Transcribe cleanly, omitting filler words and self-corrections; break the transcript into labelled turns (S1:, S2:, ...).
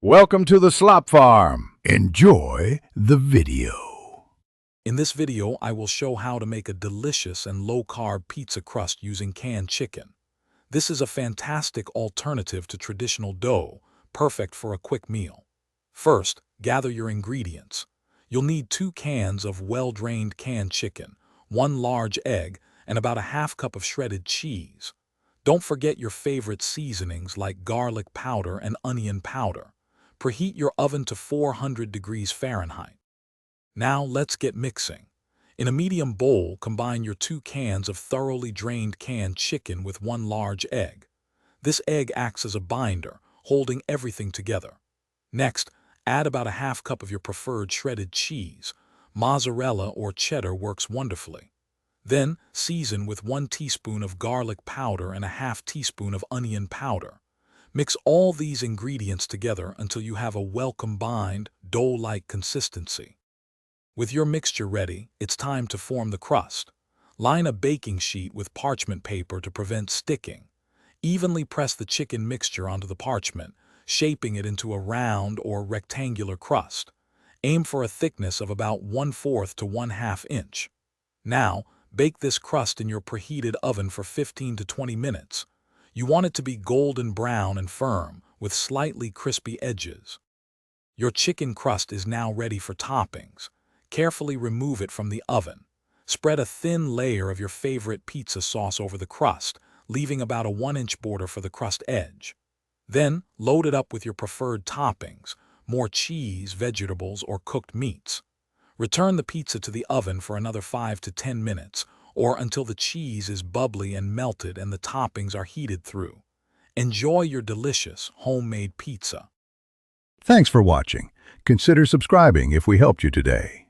S1: Welcome to the Slop Farm. Enjoy the video.
S2: In this video, I will show how to make a delicious and low-carb pizza crust using canned chicken. This is a fantastic alternative to traditional dough, perfect for a quick meal. First, gather your ingredients. You'll need 2 cans of well-drained canned chicken, 1 large egg, and about a half cup of shredded cheese. Don't forget your favorite seasonings like garlic powder and onion powder. Preheat your oven to 400 degrees Fahrenheit. Now let's get mixing. In a medium bowl, combine your 2 cans of thoroughly drained canned chicken with 1 large egg. This egg acts as a binder, holding everything together. Next, add about a half cup of your preferred shredded cheese. Mozzarella or cheddar works wonderfully. Then, season with 1 teaspoon of garlic powder and a half teaspoon of onion powder. Mix all these ingredients together until you have a well-combined, dough-like consistency. With your mixture ready, it's time to form the crust. Line a baking sheet with parchment paper to prevent sticking. Evenly press the chicken mixture onto the parchment, shaping it into a round or rectangular crust. Aim for a thickness of about 1/4 to 1/2 inch. Now, bake this crust in your preheated oven for 15 to 20 minutes. You want it to be golden brown and firm, with slightly crispy edges. Your chicken crust is now ready for toppings. Carefully remove it from the oven. Spread a thin layer of your favorite pizza sauce over the crust, leaving about a 1-inch border for the crust edge. Then, load it up with your preferred toppings, more cheese, vegetables, or cooked meats. Return the pizza to the oven for another 5 to 10 minutes, or until the cheese is bubbly and melted and the toppings are heated through. Enjoy your delicious homemade pizza.
S1: Thanks for watching. Consider subscribing if we helped you today.